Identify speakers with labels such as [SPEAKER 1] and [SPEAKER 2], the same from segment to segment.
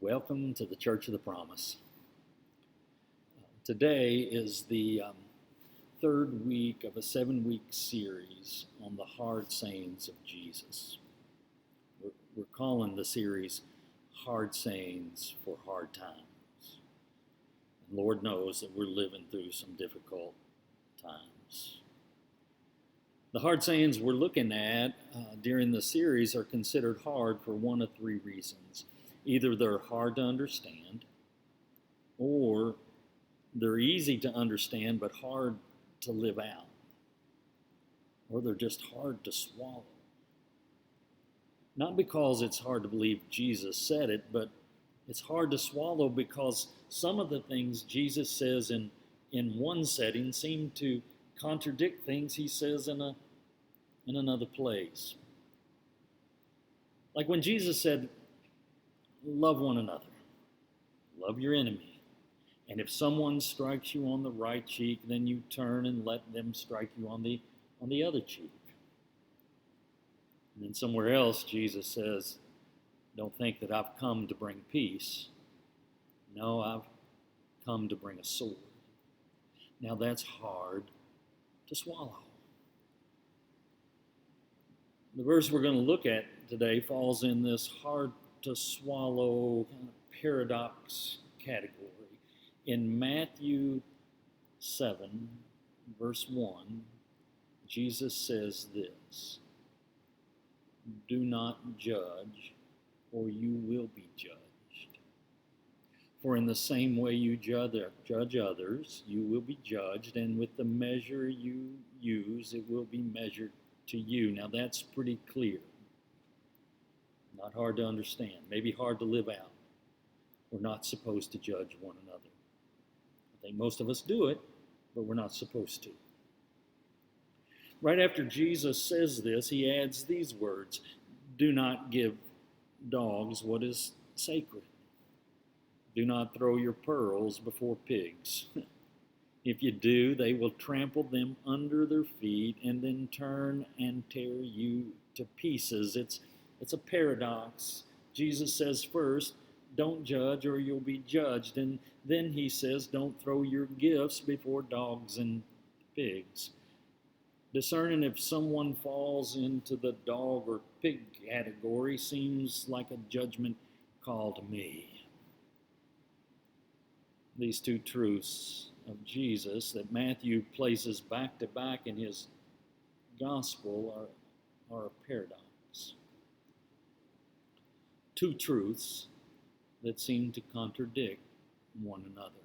[SPEAKER 1] Welcome to the Church of the Promise. Today is the third week of a 7-week series on the hard sayings of Jesus. We're calling the series Hard Sayings for Hard Times. And Lord knows that we're living through some difficult times. The hard sayings we're looking at during the series are considered hard for one of three reasons. Either they're hard to understand, or they're easy to understand but hard to live out, or they're just hard to swallow. Not because it's hard to believe Jesus said it, but it's hard to swallow because some of the things Jesus says in one setting seem to contradict things he says in another place. Like when Jesus said, love one another, love your enemy, and if someone strikes you on the right cheek, then you turn and let them strike you on the other cheek. And then somewhere else Jesus says, don't think that I've come to bring peace. No, I've come to bring a sword. Now that's hard to swallow. The verse we're going to look at today falls in this hard to swallow kind of paradox category. In Matthew 7, verse 1, Jesus says this: do not judge, or you will be judged. For in the same way you judge others, you will be judged, and with the measure you use, it will be measured to you. Now that's pretty clear. Not hard to understand, maybe hard to live out. We're not supposed to judge one another. I think most of us do it, but we're not supposed to. Right after Jesus says this, he adds these words: do not give dogs what is sacred. Do not throw your pearls before pigs. If you do, they will trample them under their feet and then turn and tear you to pieces. It's a paradox. Jesus says first, don't judge or you'll be judged. And then he says, don't throw your gifts before dogs and pigs. Discerning if someone falls into the dog or pig category seems like a judgment call to me. These two truths of Jesus that Matthew places back to back in his gospel are a paradox. Two truths that seem to contradict one another.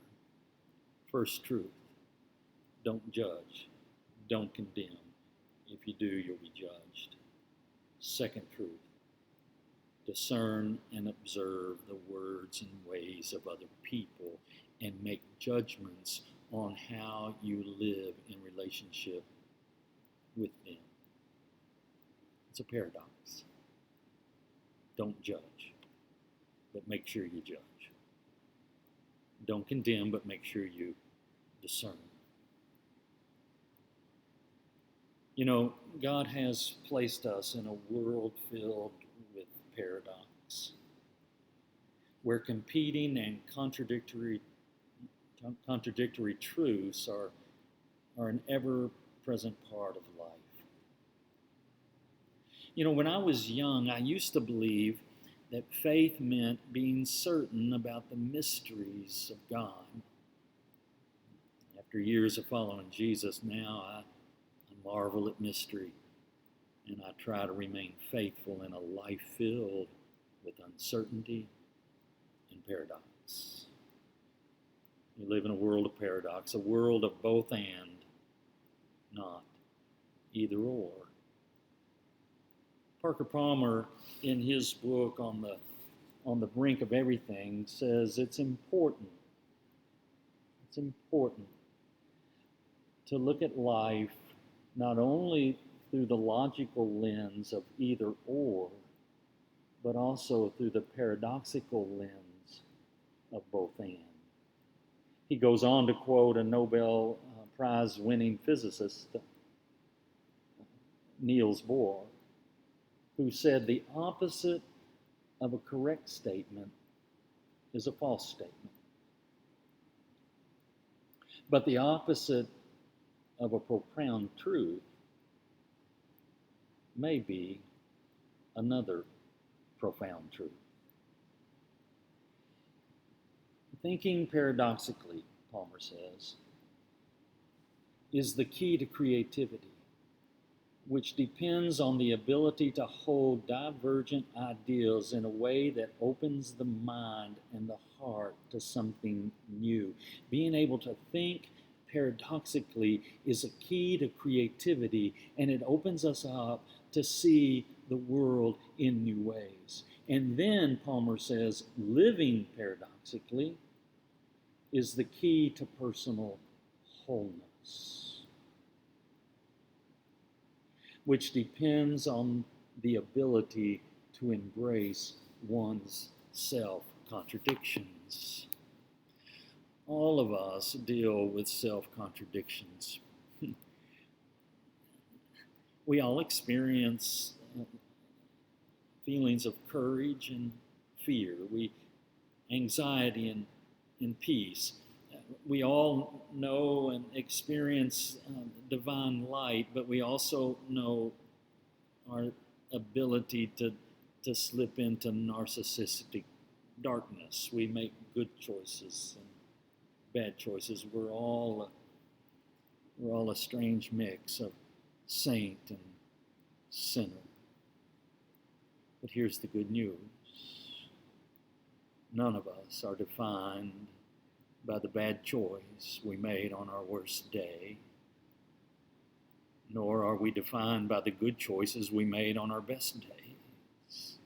[SPEAKER 1] First truth: don't judge, don't condemn. If you do, you'll be judged. Second truth: discern and observe the words and ways of other people and make judgments on how you live in relationship with them. It's a paradox. Don't judge, but make sure you judge. Don't condemn, but make sure you discern. You know, God has placed us in a world filled with paradox, where competing and contradictory truths are an ever-present part of life. You know, when I was young, I used to believe that faith meant being certain about the mysteries of God. After years of following Jesus, now I marvel at mystery, and I try to remain faithful in a life filled with uncertainty and paradox. We live in a world of paradox, a world of both and, not either or. Parker Palmer, in his book On the Brink of Everything, says it's important to look at life not only through the logical lens of either or, but also through the paradoxical lens of both and. He goes on to quote a Nobel Prize-winning physicist, Niels Bohr, who said the opposite of a correct statement is a false statement. But the opposite of a profound truth may be another profound truth. Thinking paradoxically, Palmer says, is the key to creativity, which depends on the ability to hold divergent ideas in a way that opens the mind and the heart to something new. Being able to think paradoxically is a key to creativity, and it opens us up to see the world in new ways. And then, Palmer says, living paradoxically is the key to personal wholeness, which depends on the ability to embrace one's self-contradictions. All of us deal with self-contradictions. We all experience feelings of courage and fear, anxiety and peace. We all know and experience divine light, but we also know our ability to slip into narcissistic darkness. We make good choices and bad choices. We're all a strange mix of saint and sinner. But here's the good news. None of us are defined by the bad choice we made on our worst day, nor are we defined by the good choices we made on our best days.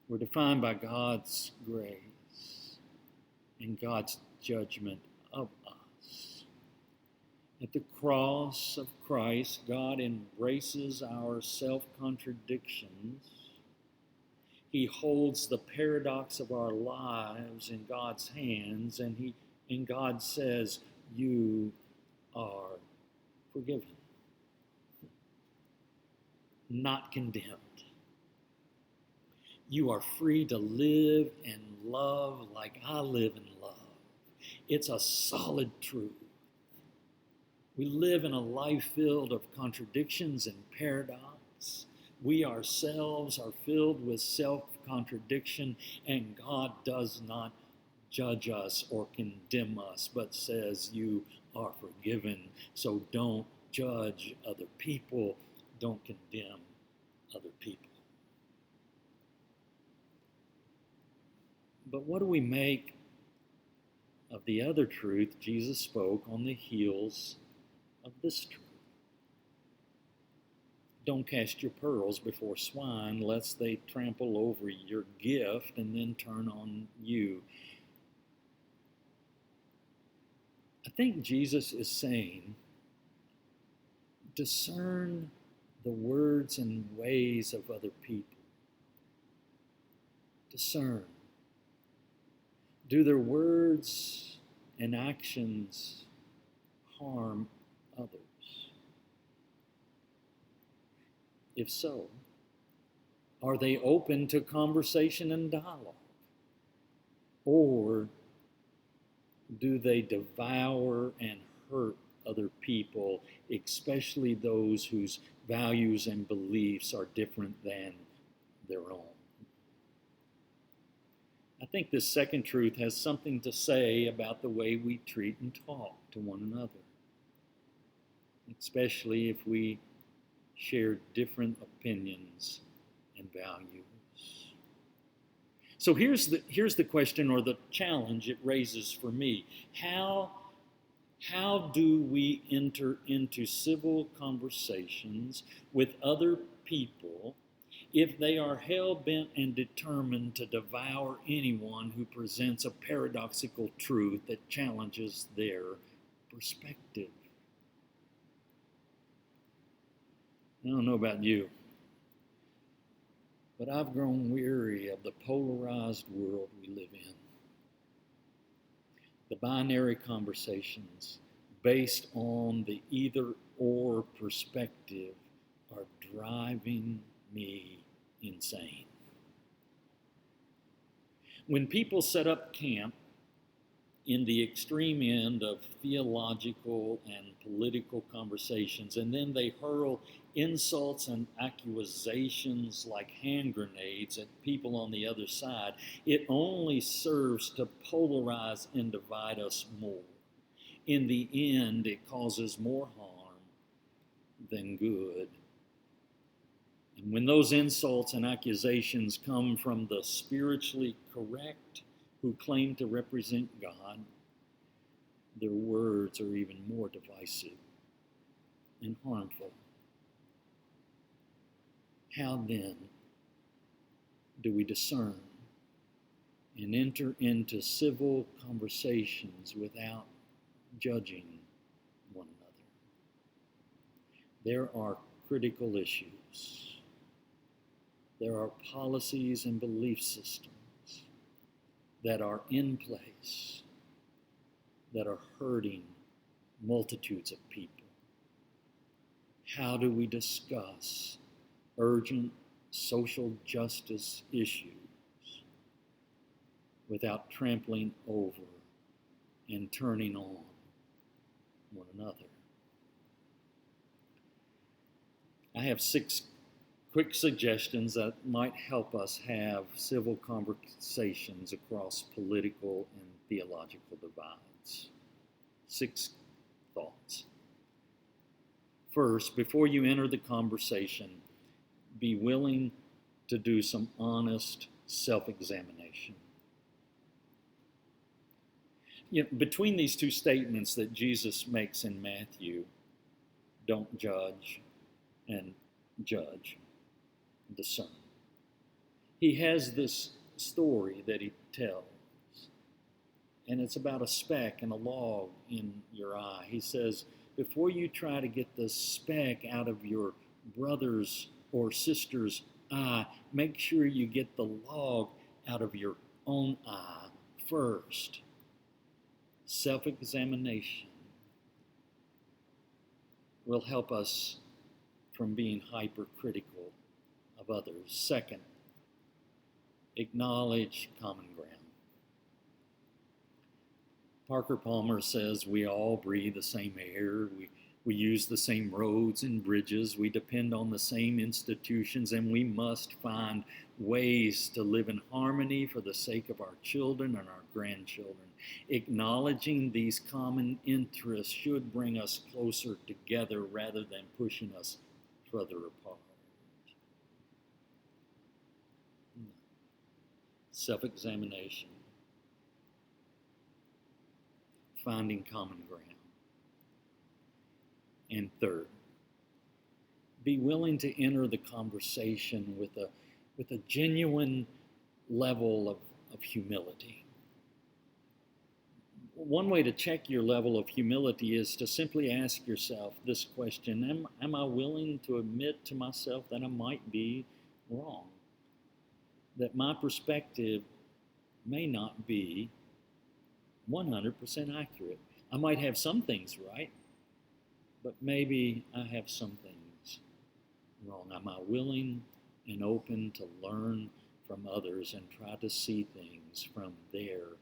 [SPEAKER 1] We're defined by God's grace and God's judgment of us. At the cross of Christ, God embraces our self-contradictions. He holds the paradox of our lives in God's hands, and God says, you are forgiven, not condemned. You are free to live and love like I live and love. It's a solid truth. We live in a life filled of contradictions and paradox. We ourselves are filled with self-contradiction, and God does not judge us or condemn us, but says you are forgiven. So don't judge other people. Don't condemn other people. But what do we make of the other truth Jesus spoke on the heels of this truth? Don't cast your pearls before swine, lest they trample over your gift and then turn on you. I think Jesus is saying, discern the words and ways of other people. Discern. Do their words and actions harm others? If so, are they open to conversation and dialogue? Or do they devour and hurt other people, especially those whose values and beliefs are different than their own? I think this second truth has something to say about the way we treat and talk to one another, especially if we share different opinions and values. So here's the question, or the challenge it raises for me. How do we enter into civil conversations with other people if they are hell-bent and determined to devour anyone who presents a paradoxical truth that challenges their perspective? I don't know about you, but I've grown weary of the polarized world we live in. The binary conversations based on the either-or perspective are driving me insane. When people set up camp in the extreme end of theological and political conversations, and then they hurl insults and accusations like hand grenades at people on the other side, it only serves to polarize and divide us more. In the end, it causes more harm than good. And when those insults and accusations come from the spiritually correct who claim to represent God, their words are even more divisive and harmful. How then do we discern and enter into civil conversations without judging one another? There are critical issues. There are policies and belief systems that are in place that are hurting multitudes of people. How do we discuss urgent social justice issues without trampling over and turning on one another? I have 6 quick suggestions that might help us have civil conversations across political and theological divides. 6 thoughts. First, before you enter the conversation, be willing to do some honest self-examination. Between these 2 statements that Jesus makes in Matthew, don't judge, and judge, discern. He has this story that he tells, and it's about a speck and a log in your eye. He says, before you try to get the speck out of your brother's or sister's eye, make sure you get the log out of your own eye first. Self-examination will help us from being hypercritical of others. Second, acknowledge common ground. Parker Palmer says we all breathe the same air, we use the same roads and bridges, we depend on the same institutions, and we must find ways to live in harmony for the sake of our children and our grandchildren. Acknowledging these common interests should bring us closer together rather than pushing us further apart. Self-examination. Finding common ground. And third, be willing to enter the conversation with a genuine level of humility. One way to check your level of humility is to simply ask yourself this question: am I willing to admit to myself that I might be wrong? That my perspective may not be 100% accurate. I might have some things right, but maybe I have some things wrong. Am I willing and open to learn from others and try to see things from their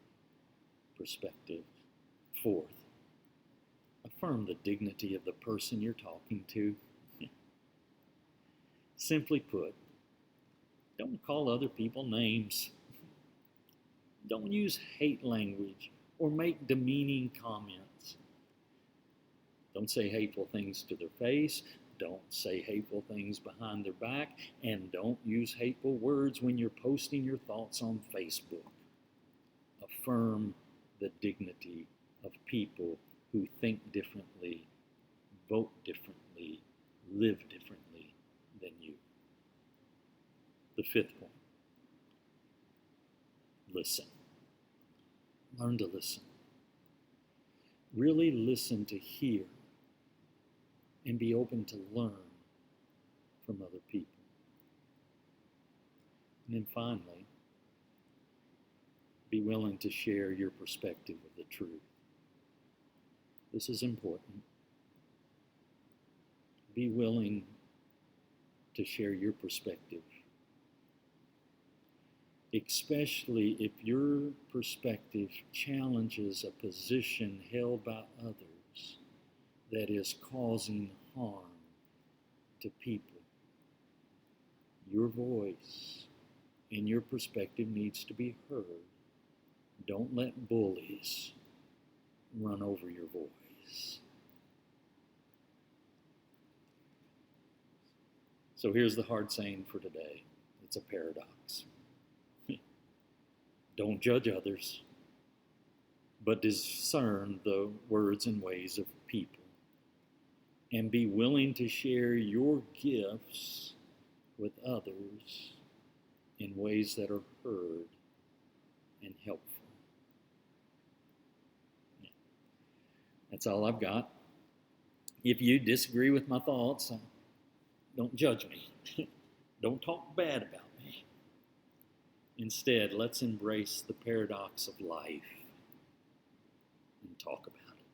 [SPEAKER 1] perspective? Fourth, affirm the dignity of the person you're talking to. Simply put, don't call other people names. Don't use hate language or make demeaning comments. Don't say hateful things to their face. Don't say hateful things behind their back. And don't use hateful words when you're posting your thoughts on Facebook. Affirm the dignity of people who think differently, vote differently, live differently than you. The 5th point, listen. Learn to listen. Really listen to hear and be open to learn from other people. And then finally, be willing to share your perspective of the truth. This is important. Be willing to share your perspective. especially if your perspective challenges a position held by others that is causing harm to people. Your voice and your perspective needs to be heard. Don't let bullies run over your voice. So here's the hard saying for today. It's a paradox. Don't judge others, but discern the words and ways of people, and be willing to share your gifts with others in ways that are heard and helpful. Yeah. That's all I've got. If you disagree with my thoughts, don't judge me. Don't talk bad about me. Instead, let's embrace the paradox of life and talk about it.